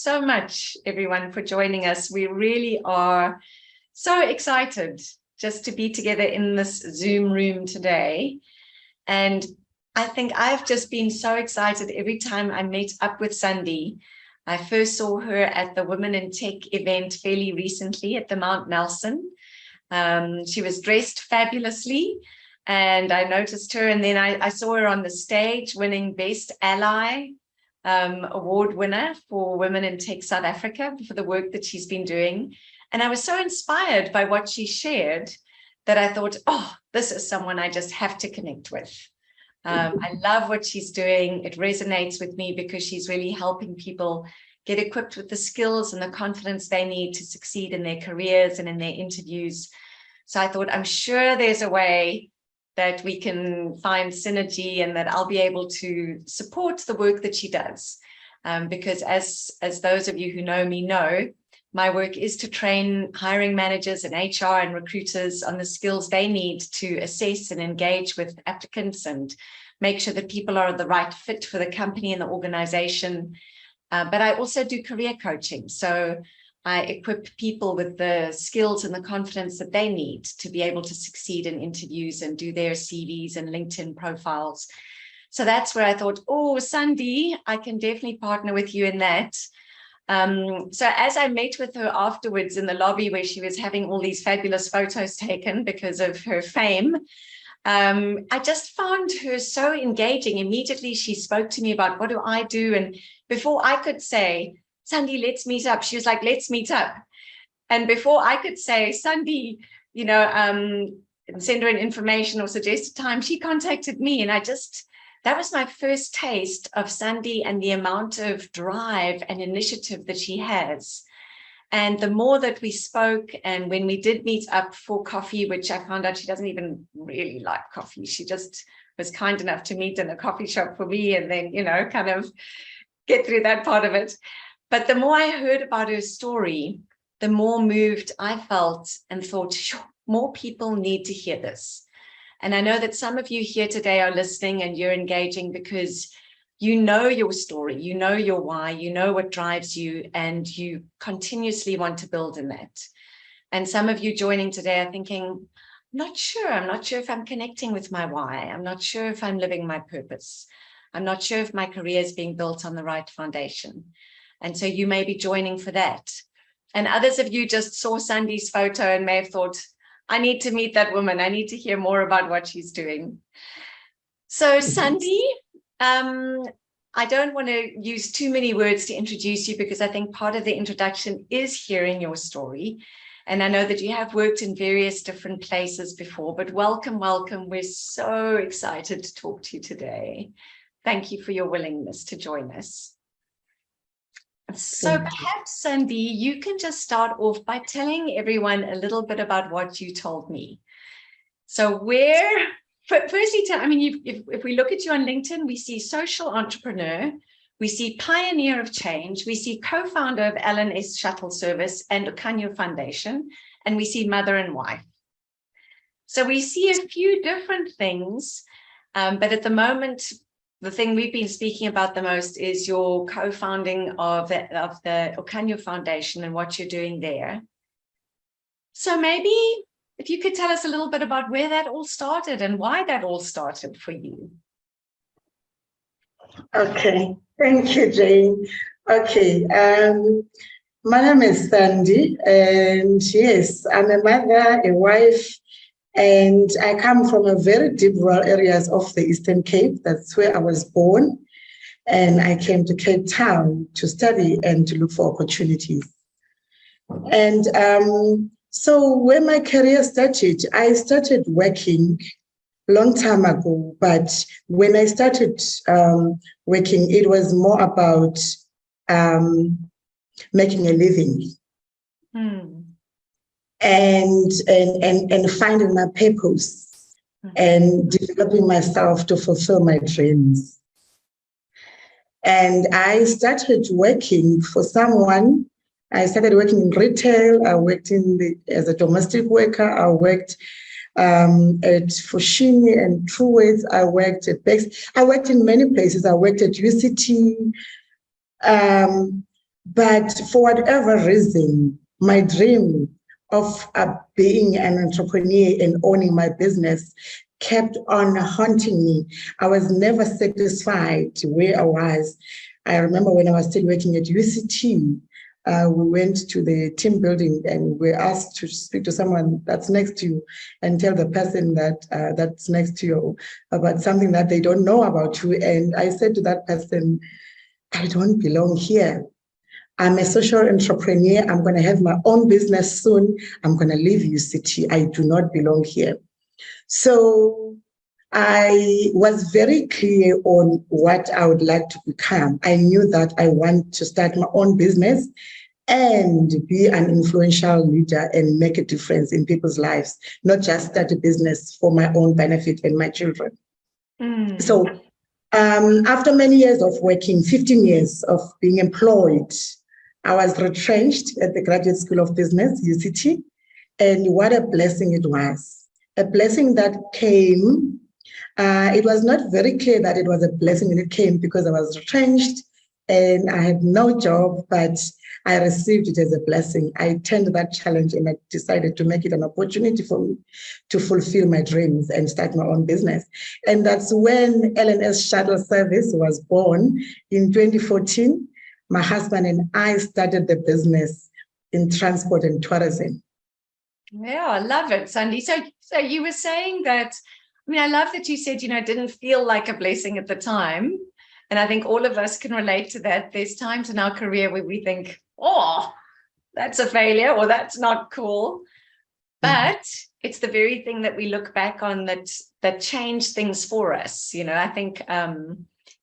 so much, everyone, for joining us. We really are so excited just to be together in this Zoom room today. And I think I've just been so excited every time I meet up with Sandy. I first saw her at the Women in Tech event fairly recently at the Mount Nelson. She was dressed fabulously, and I noticed her, and then I saw her on the stage winning Best Ally award winner for Women in Tech South Africa for the work that she's been doing. And I was so inspired by what she shared that I thought, oh, this is someone I just have to connect with. I love what she's doing. It resonates with me because she's really helping people get equipped with the skills and the confidence they need to succeed in their careers and in their interviews. So I thought, I'm sure there's a way that we can find synergy and that I'll be able to support the work that she does. Because as those of you who know me know, my work is to train hiring managers and HR and recruiters on the skills they need to assess and engage with applicants and make sure that people are the right fit for the company and the organization. But I also do career coaching. So I equip people with the skills and the confidence that they need to be able to succeed in interviews and do their CVs and LinkedIn profiles. So that's where I thought, oh, Sandy, I can definitely partner with you in that. So as I met with her afterwards in the lobby where she was having all these fabulous photos taken because of her fame, I just found her so engaging. Immediately she spoke to me about what do I do, and before I could say, Sandy, let's meet up, she was like, let's meet up. And before I could say, Sandy, you know, send her an information or suggest a time, she contacted me. And that was my first taste of Sandy and the amount of drive and initiative that she has. And the more that we spoke, and when we did meet up for coffee, which I found out she doesn't even really like coffee, she just was kind enough to meet in a coffee shop for me and then, you know, kind of get through that part of it. But the more I heard about her story, the more moved I felt and thought, sure, more people need to hear this. And I know that some of you here today are listening and you're engaging because you know your story, you know your why, you know what drives you, and you continuously want to build in that. And some of you joining today are thinking, I'm not sure if I'm connecting with my why. I'm not sure if I'm living my purpose. I'm not sure if my career is being built on the right foundation. And so you may be joining for that. And others of you just saw Sandy's photo and may have thought, I need to meet that woman. I need to hear more about what she's doing. So Sandy, I don't want to use too many words to introduce you because I think part of the introduction is hearing your story. And I know that you have worked in various different places before, but welcome, welcome. We're so excited to talk to you today. Thank you for your willingness to join us. So perhaps, Sandy, you can just start off by telling everyone a little bit about what you told me. So firstly, if we look at you on LinkedIn, we see social entrepreneur, we see pioneer of change, we see co-founder of L&S Shuttle Service and Okanyo Foundation, and we see mother and wife. So we see a few different things, but at the moment, the thing we've been speaking about the most is your co-founding of the Okanyo Foundation and what you're doing there. So maybe if you could tell us a little bit about where that all started and why that all started for you. Okay, thank you, Jane. Okay, my name is Sandy, and yes, I'm a mother, a wife, and I come from a very deep rural areas of the Eastern Cape. That's where I was born. And I came to Cape Town to study and to look for opportunities. And so when my career started, I started working a long time ago. But when I started working, it was more about making a living. And finding my purpose and developing myself to fulfill my dreams. And I started working for someone. I started working in retail. I worked as a domestic worker. I worked at Fushini and Truworths. I worked at Bex. I worked in many places. I worked at UCT. But for whatever reason, my dream of being an entrepreneur and owning my business kept on haunting me. I was never satisfied where I was. I remember when I was still working at UCT, we went to the team building and we asked to speak to someone that's next to you and tell the person that that's next to you about something that they don't know about you. And I said to that person, I don't belong here. I'm a social entrepreneur. I'm going to have my own business soon. I'm going to leave UCT. I do not belong here. So I was very clear on what I would like to become. I knew that I want to start my own business and be an influential leader and make a difference in people's lives, not just start a business for my own benefit and my children. So after many years of working, 15 years of being employed, I was retrenched at the Graduate School of Business, UCT, and what a blessing it was. A blessing that came, it was not very clear that it was a blessing when it came because I was retrenched and I had no job, but I received it as a blessing. I turned that challenge and I decided to make it an opportunity for me to fulfill my dreams and start my own business. And that's when LNS Shuttle Service was born in 2014. My husband and I started the business in transport and tourism. Yeah, I love it, Sandy. So you were saying that, I mean, I love that you said, it didn't feel like a blessing at the time. And I think all of us can relate to that. There's times in our career where we think, oh, that's a failure or that's not cool. But it's the very thing that we look back on that changed things for us. I think,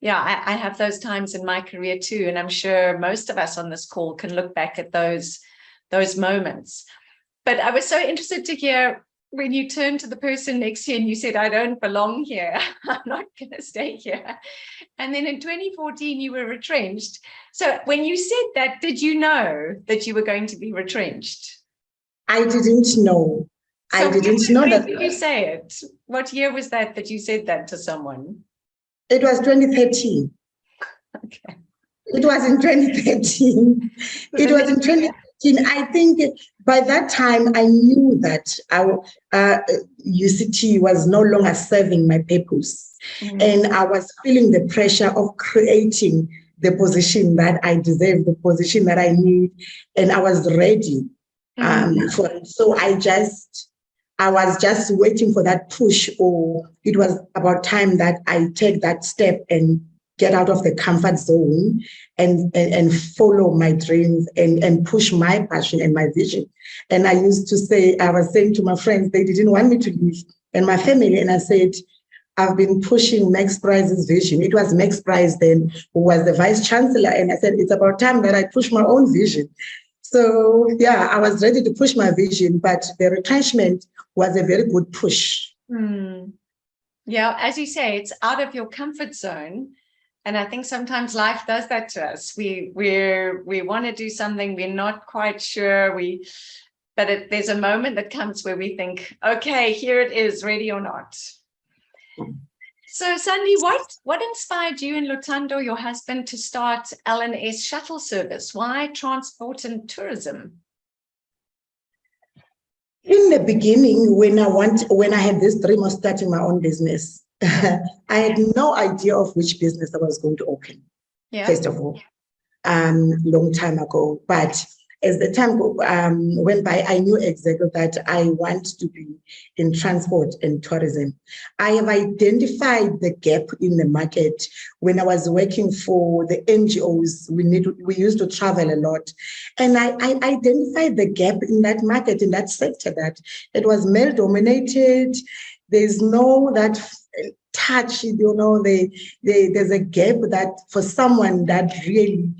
I have those times in my career too. And I'm sure most of us on this call can look back at those moments. But I was so interested to hear when you turned to the person next to you and you said, I don't belong here. I'm not going to stay here. And then in 2014, you were retrenched. So when you said that, did you know that you were going to be retrenched? I didn't know. So I didn't know that. When did you say it? What year was that you said that to someone? It was 2013. Okay. It was in 2013. It was in 2013. I think by that time I knew that our UCT was no longer serving my purpose. And I was feeling the pressure of creating the position that I deserve, the position that I need, and I was ready for it. So I was just waiting for that push, or it was about time that I take that step and get out of the comfort zone and follow my dreams and push my passion and my vision. And I used to say, I was saying to my friends, they didn't want me to leave, and my family, and I said, I've been pushing Max Price's vision. It was Max Price then who was the vice chancellor, and I said, it's about time that I push my own vision. So yeah, I was ready to push my vision, but the retrenchment was a very good push. Yeah, as you say, it's out of your comfort zone. And I think sometimes life does that to us. We want to do something, we're not quite sure. But there's a moment that comes where we think, okay, here it is, ready or not. So Sandy, what inspired you and Lutando, your husband, to start LNS shuttle service? Why transport and tourism? In the beginning, when I had this dream of starting my own business, I had no idea of which business I was going to open. First of all, long time ago. But as the time went by, I knew exactly that I want to be in transport and tourism. I have identified the gap in the market. When I was working for the NGOs, we used to travel a lot. And I identified the gap in that market, in that sector, that it was male-dominated. There's no that touch, there's a gap that for someone that really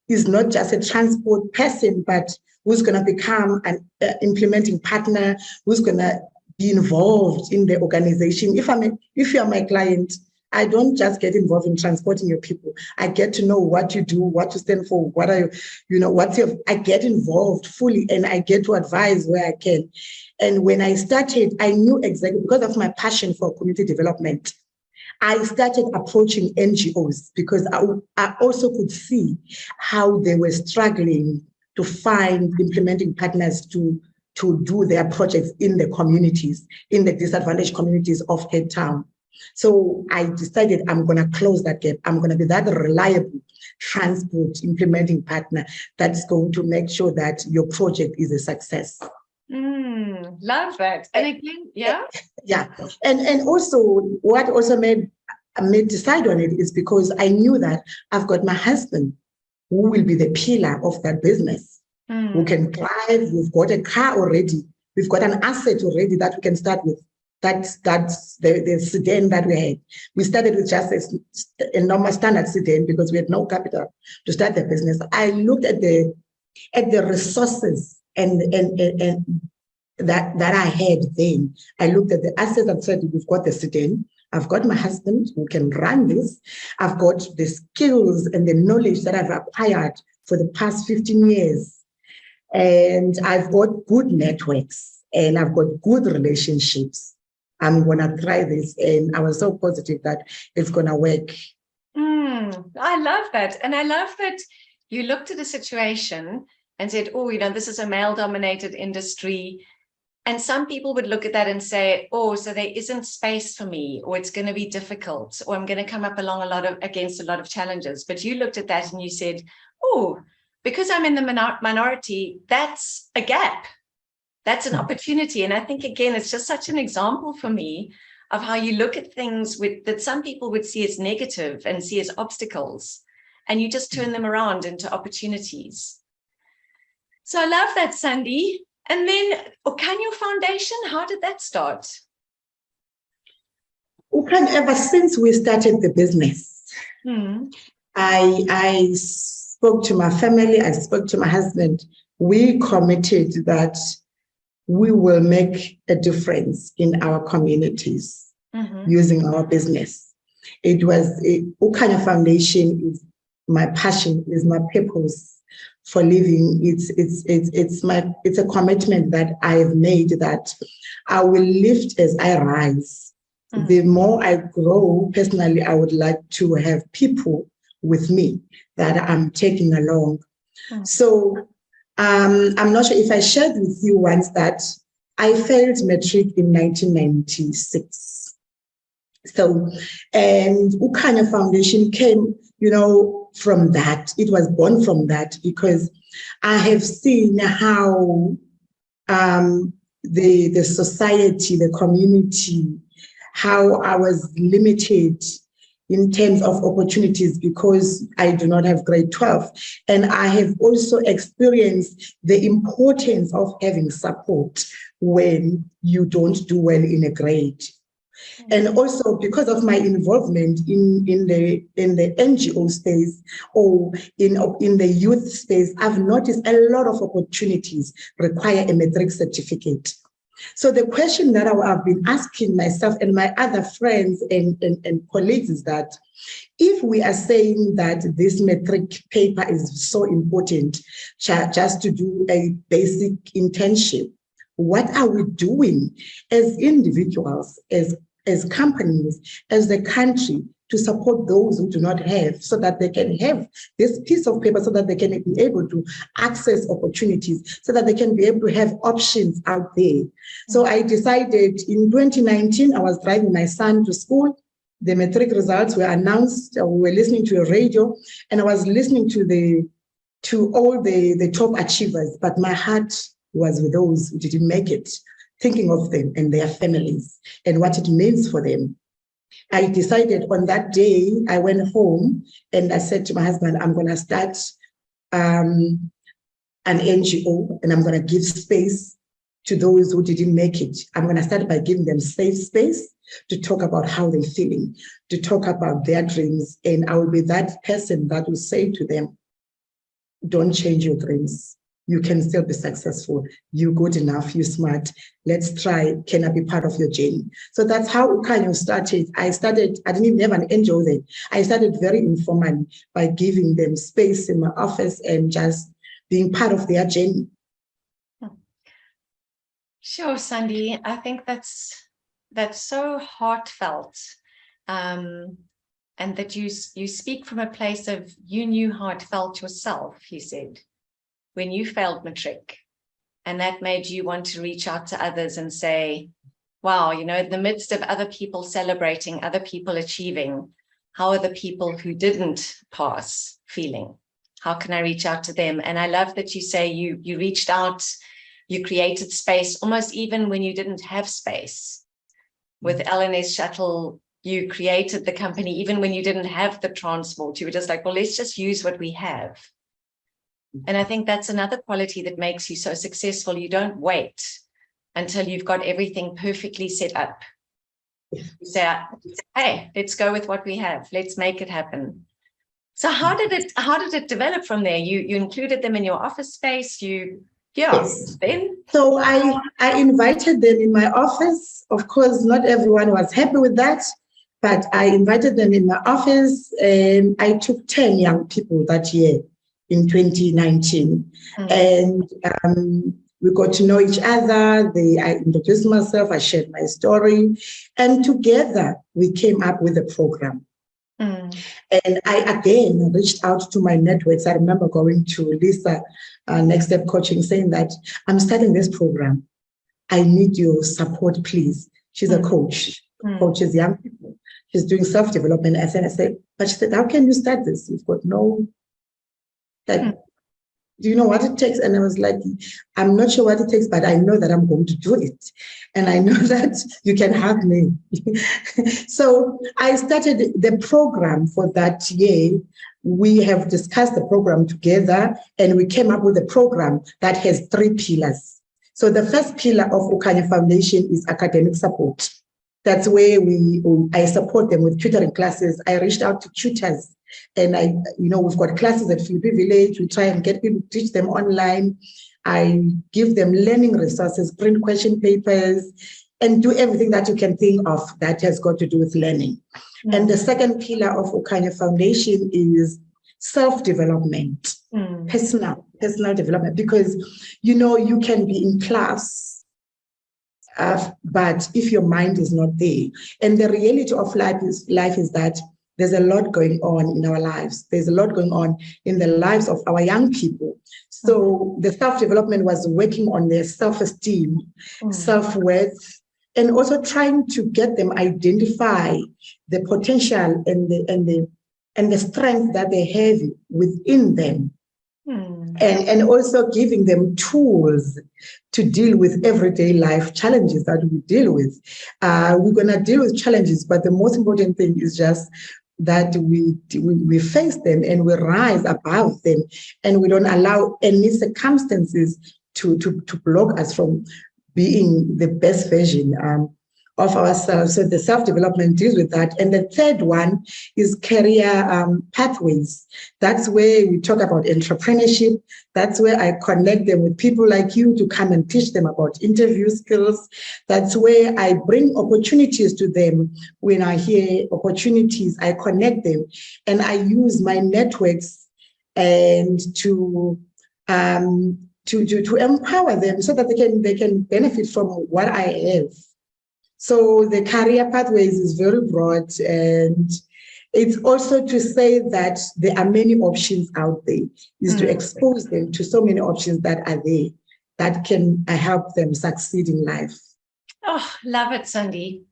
is not just a transport person, but who's going to become an implementing partner, who's going to be involved in the organization. If you're my client, I don't just get involved in transporting your people. I get to know what you do, what you stand for, what are you, I get involved fully and I get to advise where I can. And when I started, I knew exactly, because of my passion for community development, I started approaching NGOs because I also could see how they were struggling to find implementing partners to do their projects in the communities, in the disadvantaged communities of Cape Town. So I decided I'm going to close that gap. I'm going to be that reliable transport implementing partner that's going to make sure that your project is a success. Love that. And again, yeah. Yeah. And also what also made me decide on it is because I knew that I've got my husband who will be the pillar of that business, who can drive. We've got a car already. We've got an asset already that we can start with. That's the sedan that we had. We started with just a normal standard sedan because we had no capital to start the business. I looked at the resources and that I had then. I looked at the assets and said, we've got the sedan. I've got my husband who can run this. I've got the skills and the knowledge that I've acquired for the past 15 years. And I've got good networks and I've got good relationships. I'm going to try this. And I was so positive that it's going to work. I love that. And I love that you looked at a situation and said, oh, this is a male-dominated industry. And some people would look at that and say, oh, so there isn't space for me, or it's going to be difficult, or I'm going to come up against a lot of challenges. But you looked at that and you said, oh, because I'm in the minority, that's a gap. That's an opportunity. And I think, again, it's just such an example for me of how you look at things that some people would see as negative and see as obstacles, and you just turn them around into opportunities. So I love that, Sandy. And then Ukhanyo Foundation, how did that start? Ever since we started the business, I spoke to my family, I spoke to my husband. We committed that we will make a difference in our communities using our business. It was Ukhanyo Foundation is my passion, is my purpose for living. It's a commitment that I've made that I will lift as I rise. The more I grow personally, I would like to have people with me that I'm taking along. So I'm not sure if I shared with you once that I failed matric in 1996. So, and Ukhanyo Foundation came, from that. It was born from that because I have seen how the society, the community, how I was limited in terms of opportunities because I do not have grade 12. And I have also experienced the importance of having support when you don't do well in a grade. And also because of my involvement in the NGO space or in the youth space, I've noticed a lot of opportunities require a matric certificate. So the question that I've been asking myself and my other friends and colleagues is that if we are saying that this matric paper is so important just to do a basic internship, what are we doing as individuals, as companies, as the country to support those who do not have, so that they can have this piece of paper, so that they can be able to access opportunities, so that they can be able to have options out there. So I decided in 2019, I was driving my son to school. The matric results were announced. We were listening to a radio, and I was listening to all the top achievers, but my heart was with those who didn't make it, thinking of them and their families and what it means for them. I decided on that day, I went home and I said to my husband, I'm going to start an NGO and I'm going to give space to those who didn't make it. I'm going to start by giving them safe space to talk about how they're feeling, to talk about their dreams. And I will be that person that will say to them, don't change your dreams. You can still be successful. You're good enough. You're smart. Let's try. Can I be part of your journey? So that's how Ukhanyo started. I didn't even have an NGO then. I started very informally by giving them space in my office and just being part of their journey. Sure, Sandy. I think that's so heartfelt. and that you speak from a place of you knew how it felt yourself, you said, when you failed matric, and that made you want to reach out to others and say, wow, you know, in the midst of other people celebrating, other people achieving, how are the people who didn't pass feeling? How can I reach out to them? And I love that you say you reached out, you created space, almost even when you didn't have space. With LNS Shuttle, you created the company, even when you didn't have the transport. You were just like, well, let's just use what we have. And I think that's another quality that makes you so successful. You don't wait until you've got everything perfectly set up. You say, hey, let's go with what we have. Let's make it happen. So how did it develop from there? You included them in your office space. Yes. Then? So I invited them in my office. Of course, not everyone was happy with that, but I invited them in my office, and I took 10 young people that year in 2019. And we got to know each other. I introduced myself, I shared my story, and together we came up with a program. And I again reached out to my networks. I remember going to Lisa, Next Step Coaching, saying that I'm starting this program. I need your support, please. She's a coach, coaches young people. She's doing self-development. And I said, but she said, how can you start this? You've got no, do you know what it takes? And I was like, I'm not sure what it takes, but I know that I'm going to do it. And I know that you can have me. So I started the program for that year. We have discussed the program together, and we came up with a program that has 3 pillars. So the first pillar of Okanya Foundation is academic support. That's where I support them with tutoring classes. I reached out to tutors, and we've got classes at Philippi Village. We try and get people to teach them online. I give them learning resources, print question papers, and do everything that you can think of that has got to do with learning. And the second pillar of Okanya Foundation is self-development, personal development, because, you can be in class, but if your mind is not there, and the reality of life is that there's a lot going on in our lives. There's a lot going on in the lives of our young people. So the self-development was working on their self-esteem, self-worth, and also trying to get them identify the potential and the strength that they have within them. And also giving them tools to deal with everyday life challenges that we deal with. We're going to deal with challenges, but the most important thing is just that we face them and we rise above them, and we don't allow any circumstances to block us from being the best version of ourselves. So the self-development deals with that. And the third one is career pathways. That's where we talk about entrepreneurship. That's where I connect them with people like you to come and teach them about interview skills. That's where I bring opportunities to them. When I hear opportunities, I connect them, and I use my networks and to empower them so that they can benefit from what I have. So the career pathways is very broad, and it's also to say that there are many options out there, is to expose them to so many options that are there that can help them succeed in life. Oh, love it, Sandy.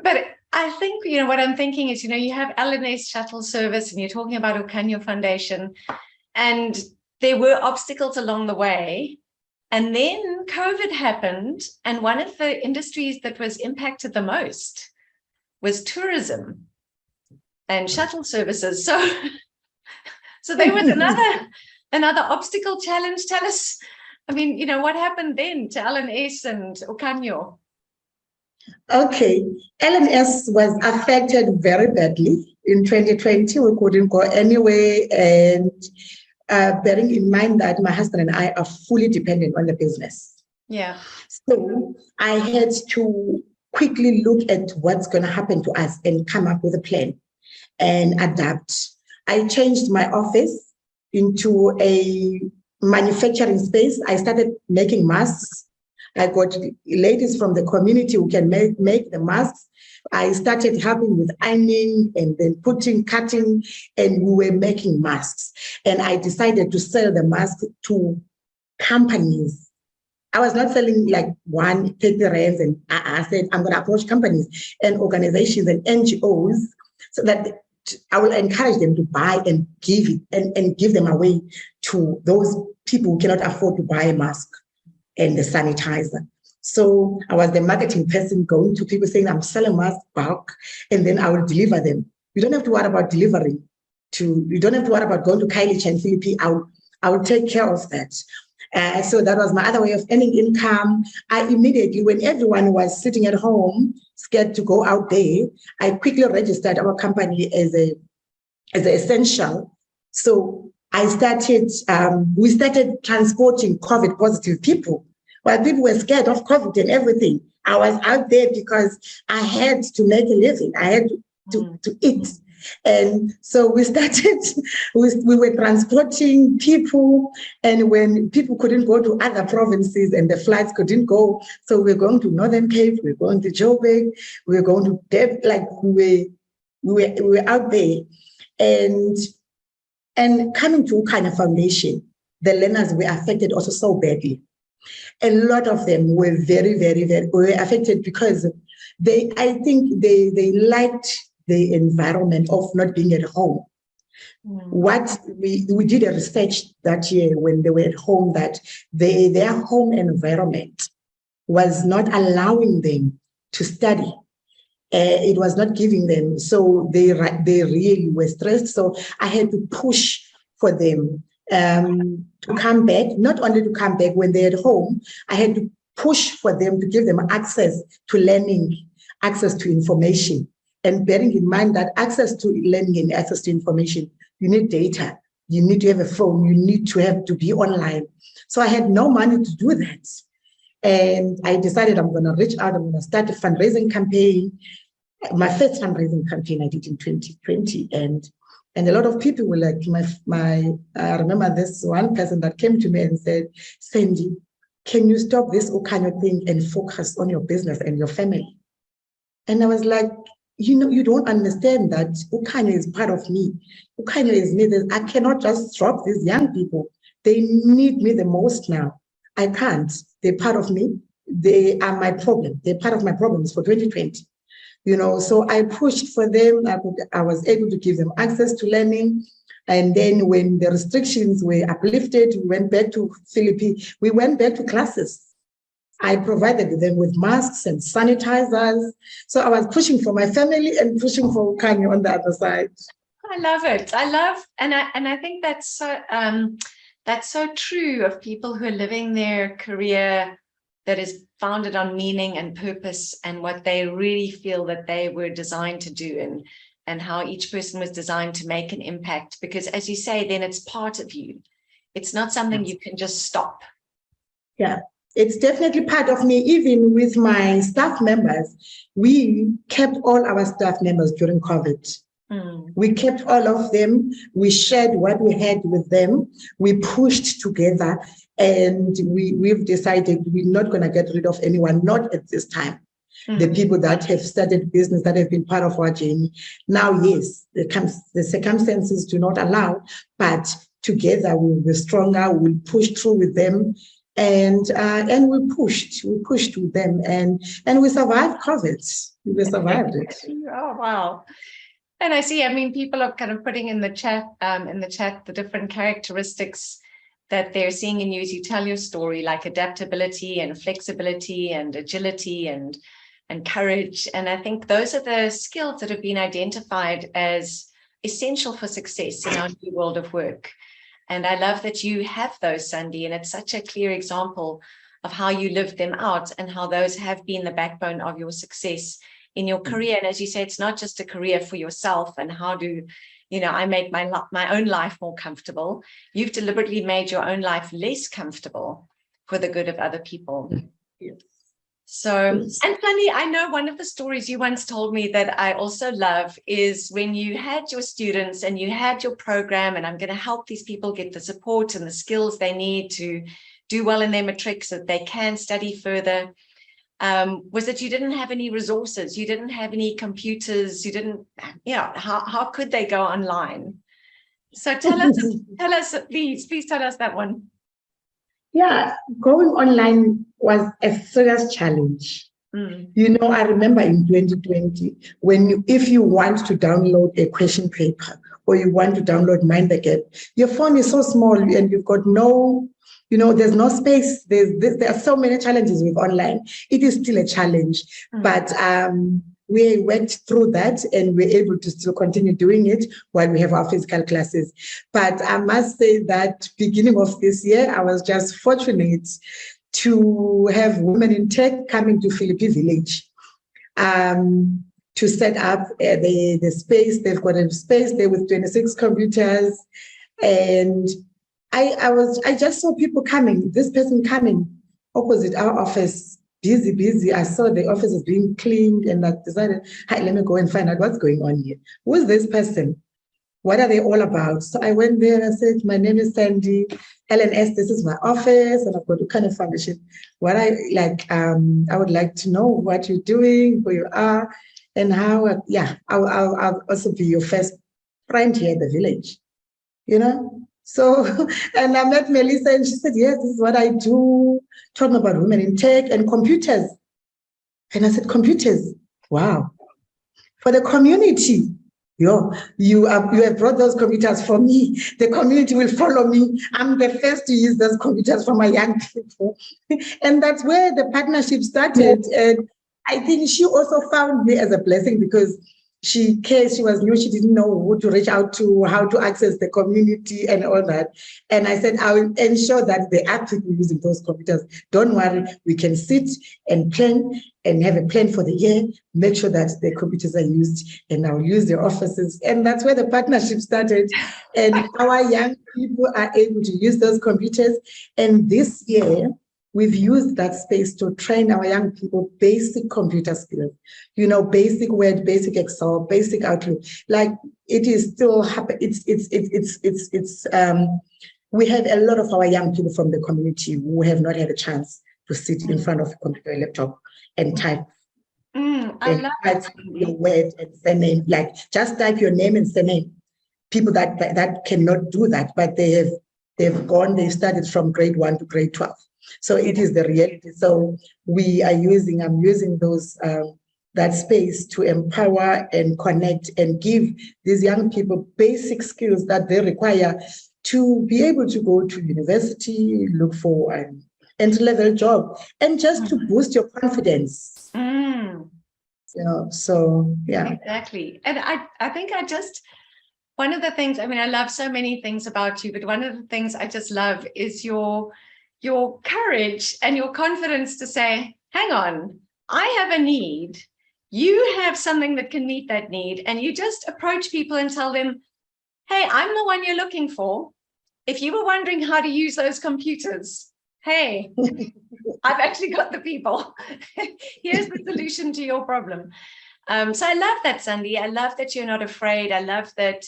But I think, what I'm thinking is, you have LNS shuttle service and you're talking about Okanya Foundation, and there were obstacles along the way. And then COVID happened, and one of the industries that was impacted the most was tourism and shuttle services. So there was another obstacle challenge. Tell us, what happened then to LNS and Okanya? Okay, LNS was affected very badly in 2020. We couldn't go anywhere, and bearing in mind that my husband and I are fully dependent on the business. Yeah. So I had to quickly look at what's going to happen to us and come up with a plan and adapt. I changed my office into a manufacturing space. I started making masks. I got ladies from the community who can make the masks. I started helping with ironing and then cutting, and we were making masks. And I decided to sell the masks to companies. I was not selling like 130 rands, and I said, I'm going to approach companies and organizations and NGOs so that I will encourage them to buy and give it and give them away to those people who cannot afford to buy a mask and the sanitizer. So I was the marketing person going to people saying, I'm selling masks bulk, and then I will deliver them. You don't have to worry about delivering you don't have to worry about going to Kylie and Philippi. I will take care of that. So that was my other way of earning income. I immediately, when everyone was sitting at home, scared to go out there, I quickly registered our company as an essential. So I started, we started transporting COVID positive people. While people were scared of COVID and everything, I was out there because I had to make a living. I had to eat. And so we started, we were transporting people, and when people couldn't go to other provinces and the flights couldn't go, so we're going to Northern Cape, we're going to Joburg, we're going to Deb, like we were out there. And coming to Ukanya Foundation, the learners were affected also so badly. A lot of them were very, very, very were affected because I think they liked the environment of not being at home. What we did a research that year when they were at home, that their home environment was not allowing them to study. It was not giving them, so they really were stressed. So I had to push for them to come back, not only to come back when they're at home, I had to push for them to give them access to learning, access to information. And bearing in mind that access to learning and access to information, you need data, you need to have a phone, you need to be online. So I had no money to do that. And I decided I'm going to reach out, I'm going to start a fundraising campaign. My first fundraising campaign I did in 2020. And a lot of people were like, I remember this one person that came to me and said, Sandy, can you stop this Okanya thing and focus on your business and your family? And I was like, you don't understand that Ukanya is part of me. Ukanya is me. I cannot just drop these young people. They need me the most now. I can't. They're part of me. They are my problem. They're part of my problems for 2020. So I pushed for them. I was able to give them access to learning. And then when the restrictions were uplifted, we went back to Philippines. We went back to classes. I provided them with masks and sanitizers. So I was pushing for my family and pushing for Ukanya on the other side. I love it. And I think that's so true of people who are living their career that is founded on meaning and purpose and what they really feel that they were designed to do, and how each person was designed to make an impact. Because as you say, then it's part of you. It's not something you can just stop. Yeah. It's definitely part of me. Even with my staff members, we kept all our staff members during COVID. We kept all of them. We shared what we had with them. We pushed together, and we've decided we're not going to get rid of anyone, not at this time. The people that have started business, that have been part of our journey. Now, yes, the circumstances do not allow, but together we'll be stronger. We'll push through with them. And we pushed with them, and we survived COVID. We survived it. Oh, wow. And I see, people are kind of putting in the chat the different characteristics that they're seeing in you as you tell your story, like adaptability and flexibility and agility and courage. And I think those are the skills that have been identified as essential for success in our new world of work. And I love that you have those, Sandy, and it's such a clear example of how you lived them out and how those have been the backbone of your success in your career. And as you say, it's not just a career for yourself and how do, I make my own life more comfortable. You've deliberately made your own life less comfortable for the good of other people. Yes. So, and Sandy, I know one of the stories you once told me that I also love is when you had your students and you had your program, and I'm going to help these people get the support and the skills they need to do well in their matrics, so that they can study further, was that you didn't have any resources, you didn't have any computers, you didn't, how could they go online? So tell us, please tell us that one. Yeah, going online was a serious challenge. Mm. You know, I remember in 2020, if you want to download a question paper or you want to download Mind the Gap, your phone is so small and you've got no, there's no space. There are so many challenges with online. It is still a challenge, but we went through that and we're able to still continue doing it while we have our physical classes. But I must say that beginning of this year, I was just fortunate to have women in tech coming to Philippi Village to set up the space. They've got a space there with 26 computers. And I just saw people coming, this person coming opposite our office, busy. I saw the office is being cleaned and I decided, hey, let me go and find out what's going on here. Who is this person? What are they all about? So I went there and I said, my name is Sandy, LNS, this is my office, and I've got to kind of foundation. What I would like to know what you're doing, who you are, and how, I'll also be your first friend here in the village, So, and I met Melissa and she said, yes, this is what I do, talking about women in tech and computers. And I said, computers, wow. For the community, you have brought those computers for me. The community will follow me. I'm the first to use those computers for my young people. And that's where the partnership started. And I think she also found me as a blessing because she cares, she was new, she didn't know who to reach out to, how to access the community and all that. And I said, I will ensure that there are people using those computers. Don't worry, we can sit and plan and have a plan for the year, make sure that the computers are used and I'll use their offices. And that's where the partnership started. And our young people are able to use those computers. And this year, we've used that space to train our young people basic computer skills, basic Word, basic Excel, basic Outlook. Like it is still happening. We have a lot of our young people from the community who have not had a chance to sit in front of a computer, laptop, and type. I love type your word and surname. Like just type your name and surname. People that cannot do that, but they've started from grade 1 to grade 12. So it is the reality. So I'm using those that space to empower and connect and give these young people basic skills that they require to be able to go to university, look for an entry-level job, and just to boost your confidence. So yeah. Exactly. And I think one of the things, I love so many things about you, but one of the things I just love is your courage and your confidence to say, hang on, I have a need. You have something that can meet that need. And you just approach people and tell them, hey, I'm the one you're looking for. If you were wondering how to use those computers, hey, I've actually got the people. Here's the solution to your problem. So I love that, Sandy. I love that you're not afraid. I love that,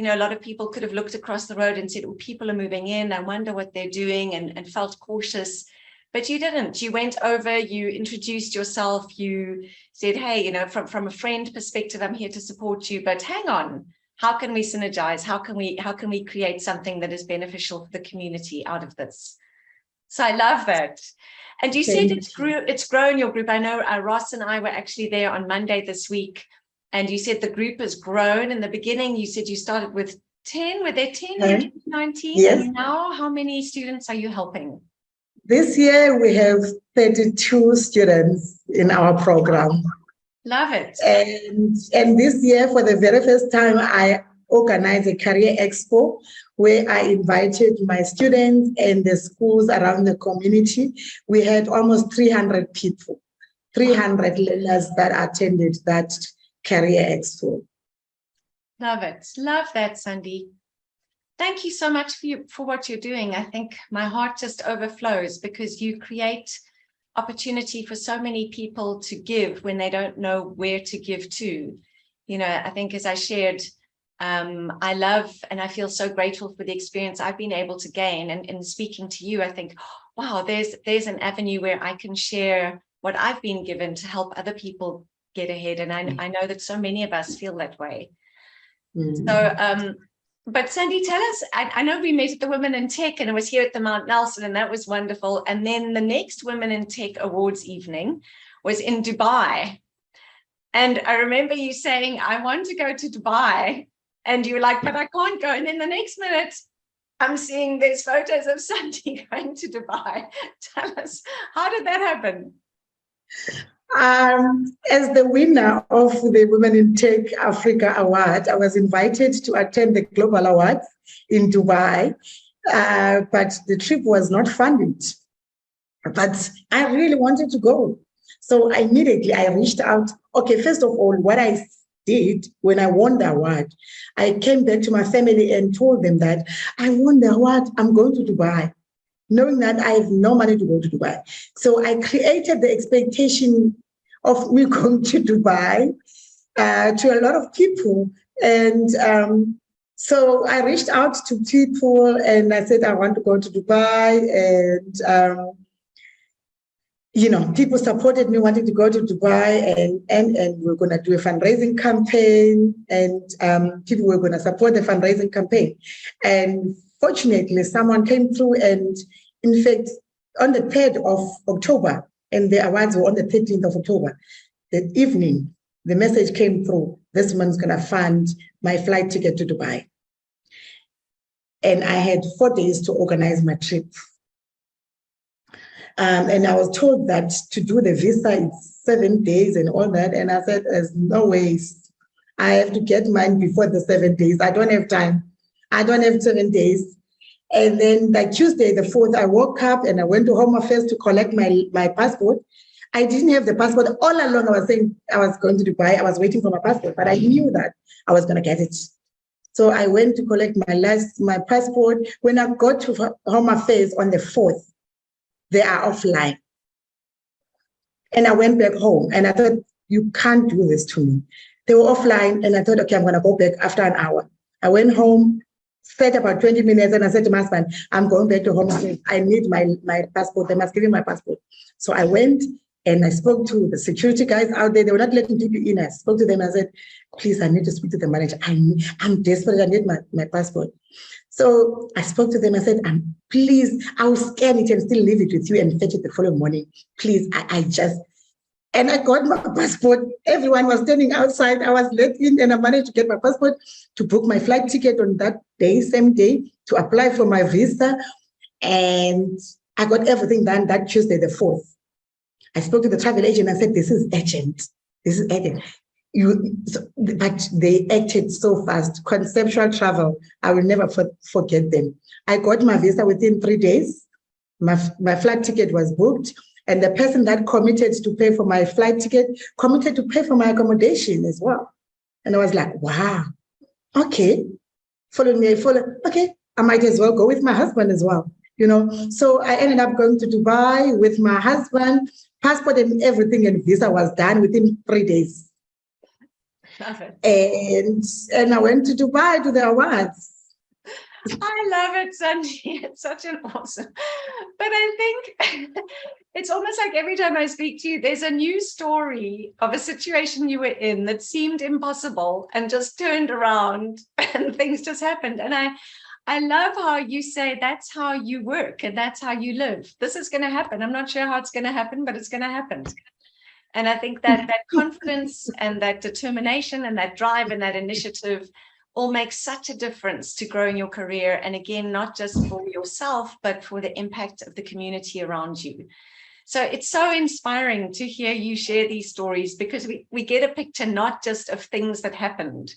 a lot of people could have looked across the road and said, oh, people are moving in. I wonder what they're doing, and felt cautious. But you didn't. You went over, you introduced yourself, you said, hey, from a friend perspective, I'm here to support you. But hang on, how can we synergize? How can we create something that is beneficial for the community out of this? So I love that. And you said it's grown, your group. I know Ross and I were actually there on Monday this week. And you said the group has grown. In the beginning, you said you started with 10. Were there 10 in 2019? Yes. And now how many students are you helping? This year, we have 32 students in our program. Love it. And this year, for the very first time, I organized a career expo where I invited my students and the schools around the community. We had almost 300 people, 300 learners that attended that career expo. Love it. Love that, Sandy. Thank you so much for what you're doing. I think my heart just overflows because you create opportunity for so many people to give when they don't know where to give to. I think as I shared, I love and I feel so grateful for the experience I've been able to gain. And in speaking to you, I think, wow, there's an avenue where I can share what I've been given to help other people get ahead. And I know that so many of us feel that way. So, but Sandy, tell us, I know we met at the Women in Tech and it was here at the Mount Nelson, and that was wonderful. And then the next Women in Tech Awards evening was in Dubai. And I remember you saying, I want to go to Dubai. And you were like, but I can't go. And then the next minute, I'm seeing there's photos of Sandy going to Dubai. Tell us, how did that happen? As the winner of the Women in Tech Africa Award, I was invited to attend the Global Awards in Dubai, but the trip was not funded. But I really wanted to go. So immediately I reached out. Okay, first of all, what I did when I won the award, I came back to my family and told them that I won the award, I'm going to Dubai, knowing that I have no money to go to Dubai. So I created the expectation of me going to Dubai to a lot of people. And so I reached out to people and I said, I want to go to Dubai. And, people supported me wanting to go to Dubai, and we're going to do a fundraising campaign, and people were going to support the fundraising campaign. And fortunately, someone came through, and in fact, on the 3rd of October, and the awards were on the 13th of October, that evening, the message came through, this woman's going to fund my flight ticket to Dubai. And I had 4 days to organize my trip. And I was told that to do the visa, it's 7 days and all that. And I said, there's no ways. I have to get mine before the 7 days. I don't have time. I don't have 7 days. And then like Tuesday, the 4th, I woke up and I went to Home Affairs to collect my passport. I didn't have the passport. All along, I was saying I was going to Dubai. I was waiting for my passport, but I knew that I was going to get it. So I went to collect my passport. When I got to Home Affairs on the 4th, they are offline. And I went back home and I thought, you can't do this to me. They were offline and I thought, okay, I'm going to go back after an hour. I went home, spent about 20 minutes, and I said to my husband, I'm going back to Home Affairs. I need my passport. They must give me my passport. So I went and I spoke to the security guys out there. They were not letting people in. I spoke to them. I said, please, I need to speak to the manager. I'm desperate. I need my passport. So I spoke to them. I said, please, I'll scan it and still leave it with you and fetch it the following morning. Please, and I got my passport. Everyone was standing outside. I was let in and I managed to get my passport, to book my flight ticket on that day, same day, to apply for my visa. And I got everything done that Tuesday, the 4th. I spoke to the travel agent. I said, this is urgent. This is urgent. But they acted so fast. Conceptual Travel, I will never forget them. I got my visa within 3 days. My flight ticket was booked, and the person that committed to pay for my flight ticket committed to pay for my accommodation as well. And I was like, wow, okay, okay, I might as well go with my husband as well. So I ended up going to Dubai with my husband. Passport and everything and visa was done within 3 days. Love it. And I went to Dubai to the awards. I love it, Sandy. It's such an awesome. But I think it's almost like every time I speak to you, there's a new story of a situation you were in that seemed impossible and just turned around and things just happened. And I love how you say that's how you work and that's how you live. This is going to happen. I'm not sure how it's going to happen, but it's going to happen. And I think that confidence and that determination and that drive and that initiative all make such a difference to growing your career. And again, not just for yourself, but for the impact of the community around you. So it's so inspiring to hear you share these stories, because we get a picture not just of things that happened,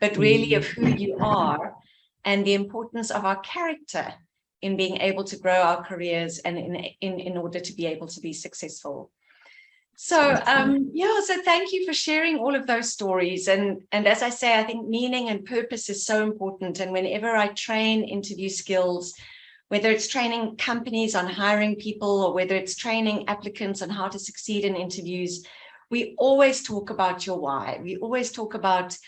but really of who you are and the importance of our character in being able to grow our careers and in order to be able to be successful. So so thank you for sharing all of those stories. And as I say, I think meaning and purpose is so important. And whenever I train interview skills, whether it's training companies on hiring people or whether it's training applicants on how to succeed in interviews, we always talk about your why. We always talk about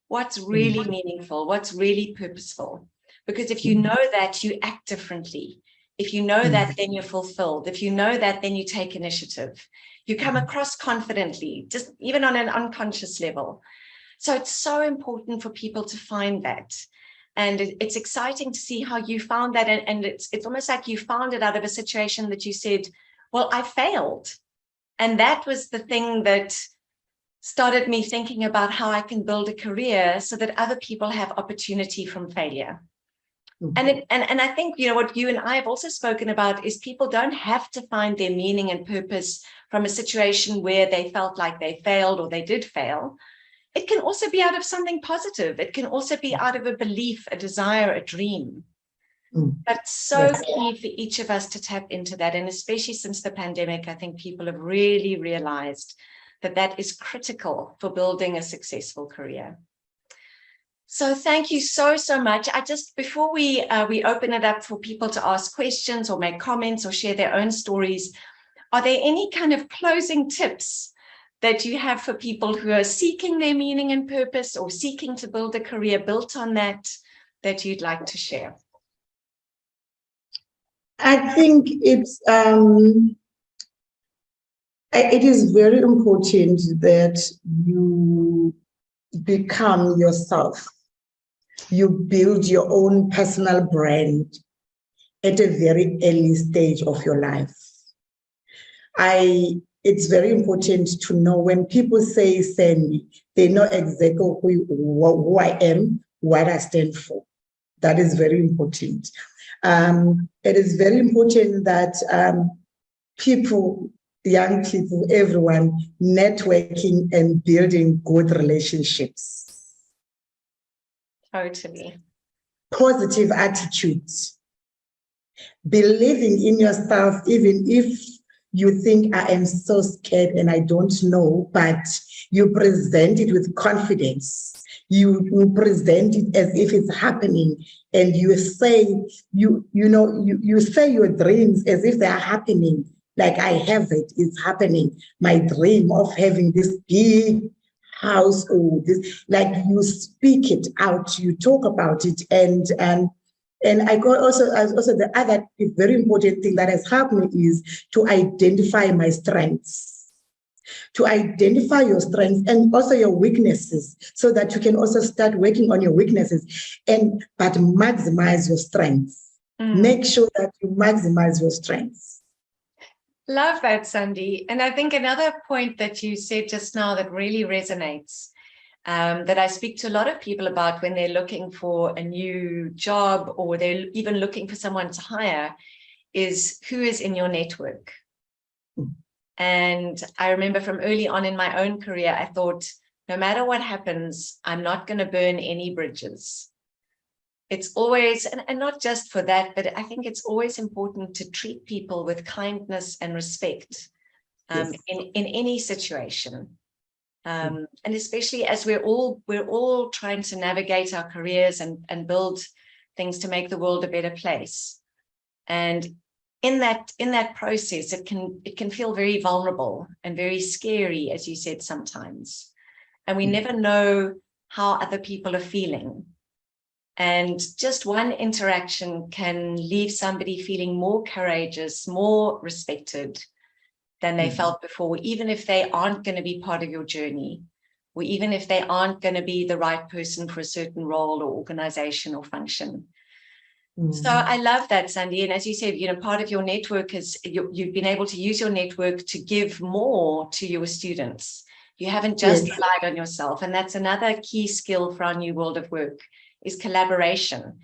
what's really meaningful, what's really purposeful. Because if you know that, you act differently. If you know that, then you're fulfilled. If you know that, then you take initiative. You come across confidently, just even on an unconscious level. So it's so important for people to find that. And it's exciting to see how you found that. And it's almost like you found it out of a situation that you said, well, I failed. And that was the thing that started me thinking about how I can build a career so that other people have opportunity from failure. And I think, you know, what you and I have also spoken about is people don't have to find their meaning and purpose from a situation where they felt like they failed or they did fail. It can also be out of something positive. It can also be out of a belief, a desire, a dream. But so key for each of us to tap into that. And especially since the pandemic, I think people have really realized that that is critical for building a successful career. So thank you so much. I just, before we open it up for people to ask questions or make comments or share their own stories, are there any kind of closing tips that you have for people who are seeking their meaning and purpose or seeking to build a career built on that, that you'd like to share? I think it is very important that you become yourself. You build your own personal brand at a very early stage of your life. It's very important to know when people say Sandy, they know exactly who I am, what I stand for. That is very important. It is very important that people, young people, everyone, networking and building good relationships. Totally. Positive attitudes. Believing in yourself, even if you think I am so scared and I don't know, but you present it with confidence. You present it as if it's happening, and you say you say your dreams as if they are happening. Like I have it, it's happening. My dream of having this big house or this, like you speak it out, you talk about it, and I got also the other very important thing that has helped me is to identify my strengths. To identify your strengths and also your weaknesses, so that you can also start working on your weaknesses, but maximize your strengths. Make sure that you maximize your strengths. Love that, Sandy. And I think another point that you said just now that really resonates, that I speak to a lot of people about when they're looking for a new job or they're even looking for someone to hire, is who is in your network. And I remember from early on in my own career, I thought, no matter what happens, I'm not going to burn any bridges. It's always, and not just for that, but I think it's always important to treat people with kindness and respect in any situation. And especially as we're all trying to navigate our careers and build things to make the world a better place. And in that process, it can feel very vulnerable and very scary, as you said, sometimes. And we never know how other people are feeling. And just one interaction can leave somebody feeling more courageous, more respected than they felt before, even if they aren't going to be part of your journey, or even if they aren't going to be the right person for a certain role or organization or function. So I love that, Sandy. And as you said, part of your network is you've been able to use your network to give more to your students. You haven't just relied on yourself. And that's another key skill for our new world of work, is collaboration.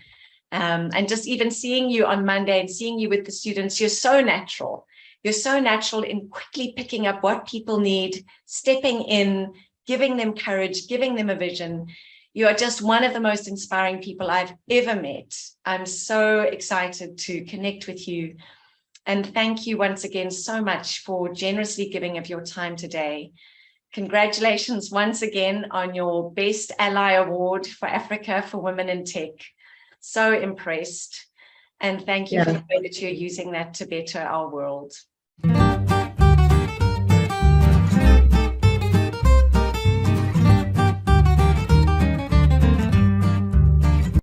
And just even seeing you on Monday and seeing you with the students, you're so natural. You're so natural in quickly picking up what people need, stepping in, giving them courage, giving them a vision. You are just one of the most inspiring people I've ever met. I'm so excited to connect with you. And thank you once again so much for generously giving of your time today. Congratulations once again on your Best Ally Award for Africa for Women in Tech. So impressed. And thank you for the way that you're using that to better our world.